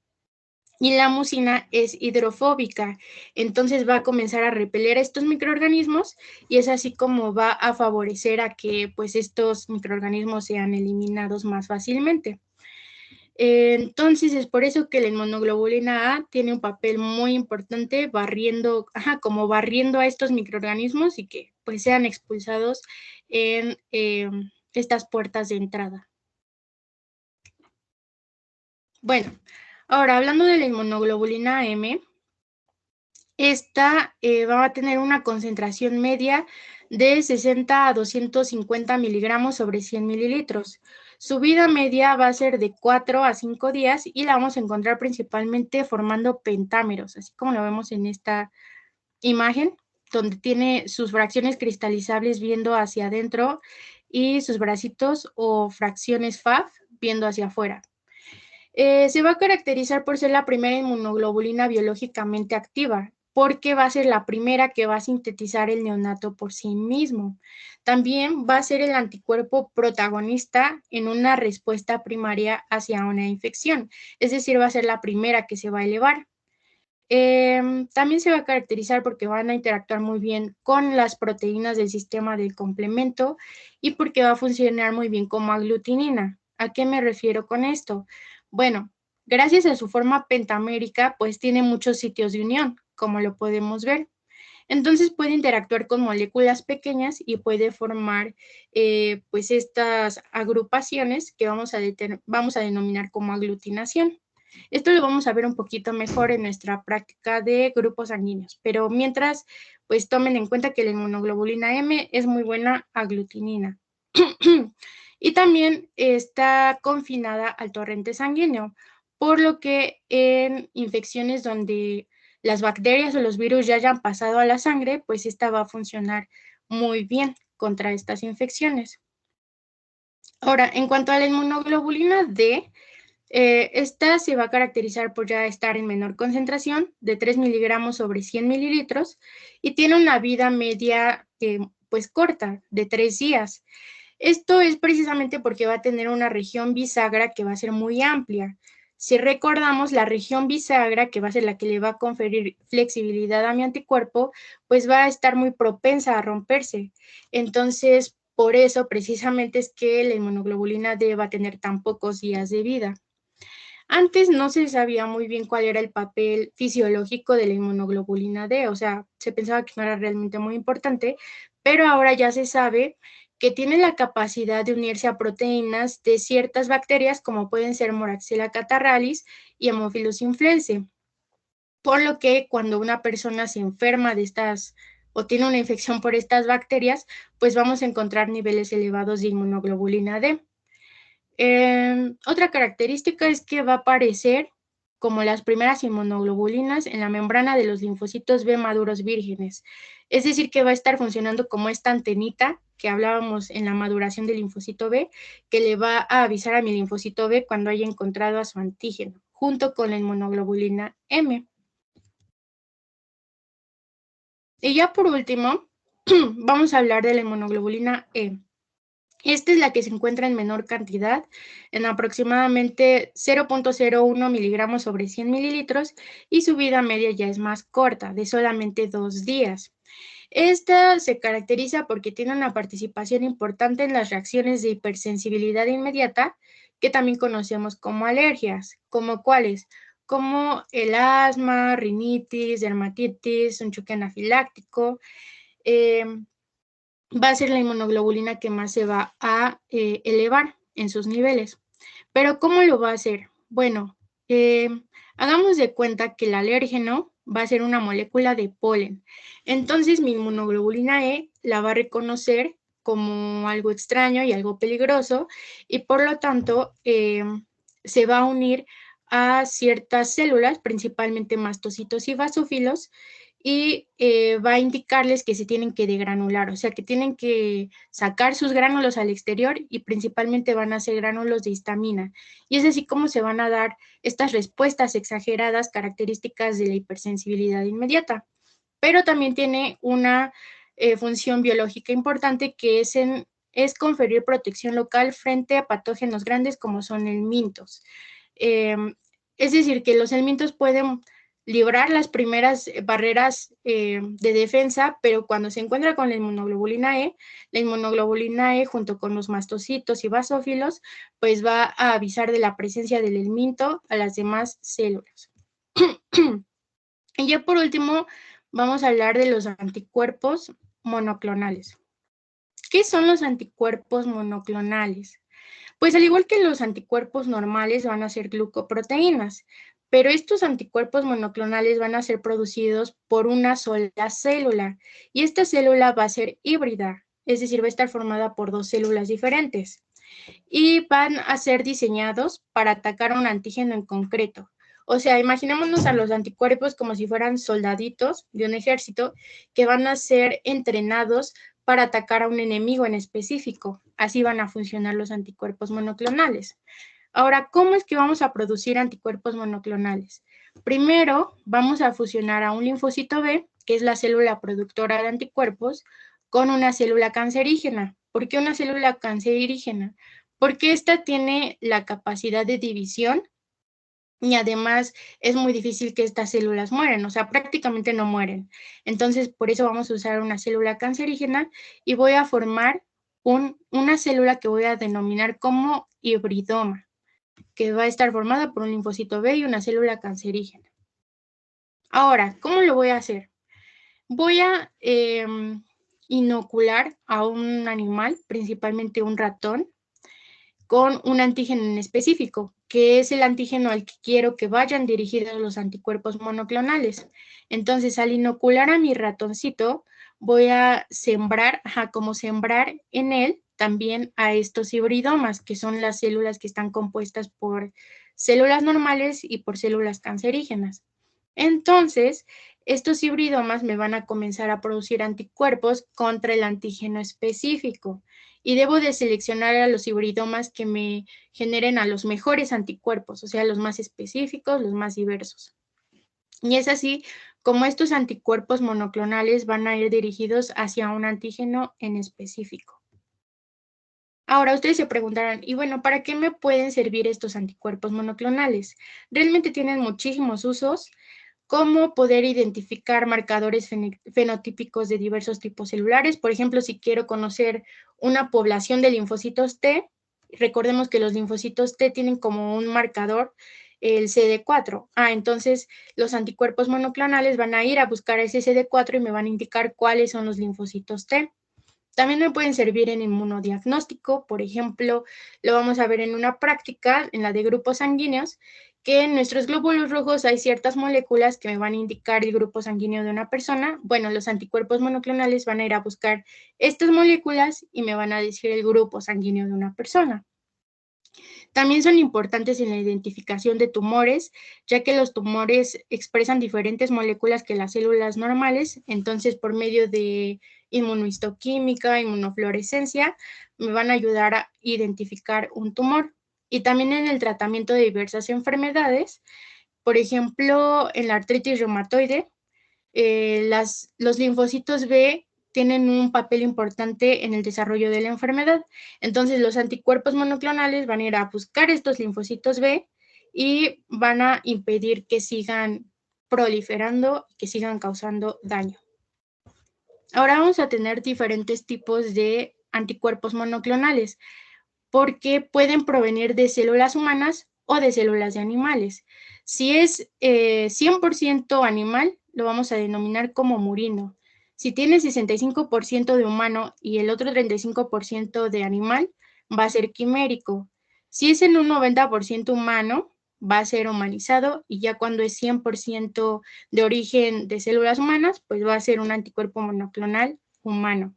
Y la mucina es hidrofóbica, entonces va a comenzar a repeler a estos microorganismos y es así como va a favorecer a que pues estos microorganismos sean eliminados más fácilmente. Entonces es por eso que la inmunoglobulina A tiene un papel muy importante barriendo, como barriendo a estos microorganismos y que pues sean expulsados en estas puertas de entrada. Bueno, ahora hablando de la inmunoglobulina M, esta va a tener una concentración media de 60 a 250 miligramos sobre 100 mililitros. Su vida media va a ser de 4 a 5 días y la vamos a encontrar principalmente formando pentámeros, así como lo vemos en esta imagen, donde tiene sus fracciones cristalizables viendo hacia adentro y sus bracitos o fracciones FAF viendo hacia afuera. Se va a caracterizar por ser la primera inmunoglobulina biológicamente activa, porque va a ser la primera que va a sintetizar el neonato por sí mismo. También va a ser el anticuerpo protagonista en una respuesta primaria hacia una infección, es decir, va a ser la primera que se va a elevar. También se va a caracterizar porque van a interactuar muy bien con las proteínas del sistema del complemento y porque va a funcionar muy bien como aglutinina. ¿A qué me refiero con esto? Bueno, gracias a su forma pentamérica, pues tiene muchos sitios de unión, como lo podemos ver. Entonces puede interactuar con moléculas pequeñas y puede formar pues estas agrupaciones que vamos a denominar como aglutinación. Esto lo vamos a ver un poquito mejor en nuestra práctica de grupos sanguíneos, pero mientras, pues tomen en cuenta que la inmunoglobulina M es muy buena aglutinina. Y también está confinada al torrente sanguíneo, por lo que en infecciones donde las bacterias o los virus ya hayan pasado a la sangre, pues esta va a funcionar muy bien contra estas infecciones. Ahora, en cuanto a la inmunoglobulina D, Esta se va a caracterizar por ya estar en menor concentración, de 3 miligramos sobre 100 mililitros, y tiene una vida media pues corta, de 3 días. Esto es precisamente porque va a tener una región bisagra que va a ser muy amplia. Si recordamos, la región bisagra, que va a ser la que le va a conferir flexibilidad a mi anticuerpo, pues va a estar muy propensa a romperse. Entonces, por eso precisamente es que la inmunoglobulina D va a tener tan pocos días de vida. Antes no se sabía muy bien cuál era el papel fisiológico de la inmunoglobulina D, o sea, se pensaba que no era realmente muy importante, pero ahora ya se sabe que tiene la capacidad de unirse a proteínas de ciertas bacterias como pueden ser Moraxella catarrhalis y Haemophilus influenzae, por lo que cuando una persona se enferma de estas o tiene una infección por estas bacterias, pues vamos a encontrar niveles elevados de inmunoglobulina D. Otra característica es que va a aparecer como las primeras inmunoglobulinas en la membrana de los linfocitos B maduros vírgenes. Es decir, que va a estar funcionando como esta antenita que hablábamos en la maduración del linfocito B, que le va a avisar a mi linfocito B cuando haya encontrado a su antígeno, junto con la inmunoglobulina M. Y ya por último, vamos a hablar de la inmunoglobulina E. Esta es la que se encuentra en menor cantidad, en aproximadamente 0.01 miligramos sobre 100 mililitros, y su vida media ya es más corta, de solamente 2 días. Esta se caracteriza porque tiene una participación importante en las reacciones de hipersensibilidad inmediata, que también conocemos como alergias, como cuáles, como el asma, rinitis, dermatitis, un choque anafiláctico. Va a ser la inmunoglobulina que más se va a elevar en sus niveles. Pero ¿cómo lo va a hacer? Bueno, hagamos de cuenta que el alérgeno va a ser una molécula de polen. Entonces mi inmunoglobulina E la va a reconocer como algo extraño y algo peligroso, y por lo tanto se va a unir a ciertas células, principalmente mastocitos y basófilos, y va a indicarles que se tienen que degranular, o sea, que tienen que sacar sus gránulos al exterior, y principalmente van a ser gránulos de histamina. Y es así como se van a dar estas respuestas exageradas características de la hipersensibilidad inmediata. Pero también tiene una función biológica importante, que es conferir protección local frente a patógenos grandes como son helmintos. Es decir, que los helmintos pueden librar las primeras barreras de defensa, pero cuando se encuentra con la inmunoglobulina E junto con los mastocitos y basófilos, pues va a avisar de la presencia del helminto a las demás células. Y ya por último, vamos a hablar de los anticuerpos monoclonales. ¿Qué son los anticuerpos monoclonales? Pues al igual que los anticuerpos normales van a ser glucoproteínas, pero estos anticuerpos monoclonales van a ser producidos por una sola célula, y esta célula va a ser híbrida, es decir, va a estar formada por 2 células diferentes, y van a ser diseñados para atacar a un antígeno en concreto. O sea, imaginémonos a los anticuerpos como si fueran soldaditos de un ejército que van a ser entrenados para atacar a un enemigo en específico. Así van a funcionar los anticuerpos monoclonales. Ahora, ¿cómo es que vamos a producir anticuerpos monoclonales? Primero, vamos a fusionar a un linfocito B, que es la célula productora de anticuerpos, con una célula cancerígena. ¿Por qué una célula cancerígena? Porque esta tiene la capacidad de división, y además es muy difícil que estas células mueran, o sea, prácticamente no mueren. Entonces, por eso vamos a usar una célula cancerígena, y voy a formar una célula que voy a denominar como hibridoma, que va a estar formada por un linfocito B y una célula cancerígena. Ahora, ¿cómo lo voy a hacer? Voy a inocular a un animal, principalmente un ratón, con un antígeno en específico, que es el antígeno al que quiero que vayan dirigidos los anticuerpos monoclonales. Entonces, al inocular a mi ratoncito, voy a sembrar, como sembrar en él también a estos hibridomas, que son las células que están compuestas por células normales y por células cancerígenas. Entonces, estos hibridomas me van a comenzar a producir anticuerpos contra el antígeno específico. y debo de seleccionar a los hibridomas que me generen a los mejores anticuerpos, o sea, los más específicos, los más diversos. Y es así como estos anticuerpos monoclonales van a ir dirigidos hacia un antígeno en específico. Ahora ustedes se preguntarán, y bueno, ¿para qué me pueden servir estos anticuerpos monoclonales? Realmente tienen muchísimos usos, como poder identificar marcadores fenotípicos de diversos tipos celulares. Por ejemplo, si quiero conocer una población de linfocitos T, recordemos que los linfocitos T tienen como un marcador el CD4. Entonces los anticuerpos monoclonales van a ir a buscar ese CD4 y me van a indicar cuáles son los linfocitos T. También me pueden servir en inmunodiagnóstico, por ejemplo, lo vamos a ver en una práctica, en la de grupos sanguíneos, que en nuestros glóbulos rojos hay ciertas moléculas que me van a indicar el grupo sanguíneo de una persona. Bueno, los anticuerpos monoclonales van a ir a buscar estas moléculas y me van a decir el grupo sanguíneo de una persona. También son importantes en la identificación de tumores, ya que los tumores expresan diferentes moléculas que las células normales, entonces por medio de inmunohistoquímica, inmunofluorescencia, me van a ayudar a identificar un tumor. Y también en el tratamiento de diversas enfermedades, por ejemplo, en la artritis reumatoide, los linfocitos B tienen un papel importante en el desarrollo de la enfermedad. Entonces, los anticuerpos monoclonales van a ir a buscar estos linfocitos B y van a impedir que sigan proliferando, que sigan causando daño. Ahora vamos a tener diferentes tipos de anticuerpos monoclonales, porque pueden provenir de células humanas o de células de animales. Si es 100% animal, lo vamos a denominar como murino. Si tiene 65% de humano y el otro 35% de animal, va a ser quimérico. Si es en un 90% humano, va a ser humanizado, y ya cuando es 100% de origen de células humanas, pues va a ser un anticuerpo monoclonal humano.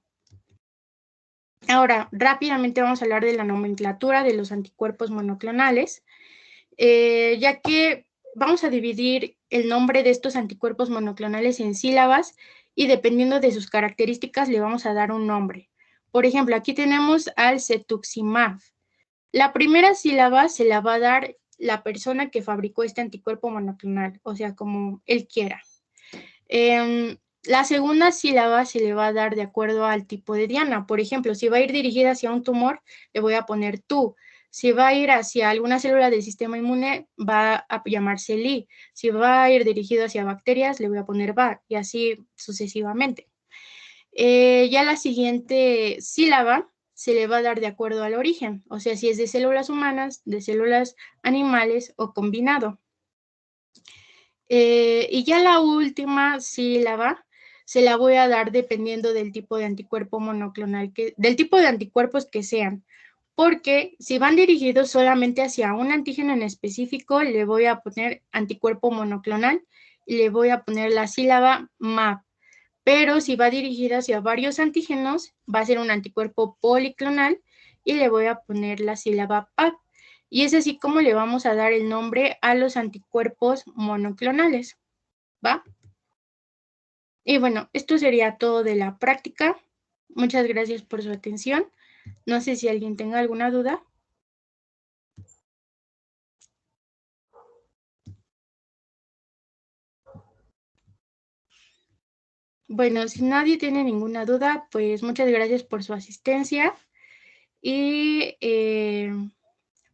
Ahora, rápidamente vamos a hablar de la nomenclatura de los anticuerpos monoclonales, ya que vamos a dividir el nombre de estos anticuerpos monoclonales en sílabas y dependiendo de sus características le vamos a dar un nombre. Por ejemplo, aquí tenemos al cetuximab. La primera sílaba se la va a dar la persona que fabricó este anticuerpo monoclonal, o sea, como él quiera. La segunda sílaba se le va a dar de acuerdo al tipo de diana. Por ejemplo, si va a ir dirigida hacia un tumor, le voy a poner tú. Si va a ir hacia alguna célula del sistema inmune, va a llamarse li. Si va a ir dirigido hacia bacterias, le voy a poner va, y así sucesivamente. Ya la siguiente sílaba se le va a dar de acuerdo al origen, o sea, si es de células humanas, de células animales o combinado. Y ya la última sílaba se la voy a dar dependiendo del tipo de anticuerpo monoclonal, del tipo de anticuerpos que sean, porque si van dirigidos solamente hacia un antígeno en específico, le voy a poner anticuerpo monoclonal y le voy a poner la sílaba MAP. Pero si va dirigida hacia varios antígenos, va a ser un anticuerpo policlonal y le voy a poner la sílaba PAP. Y es así como le vamos a dar el nombre a los anticuerpos monoclonales, ¿va? Y bueno, esto sería todo de la práctica. Muchas gracias por su atención. No sé si alguien tenga alguna duda. Bueno, si nadie tiene ninguna duda, pues muchas gracias por su asistencia. Y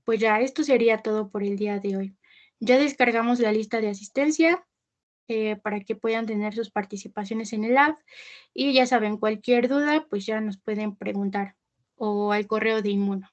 pues ya, esto sería todo por el día de hoy. Ya descargamos la lista de asistencia para que puedan tener sus participaciones en el lab. Y ya saben, cualquier duda, pues ya nos pueden preguntar o al correo de Inmuno.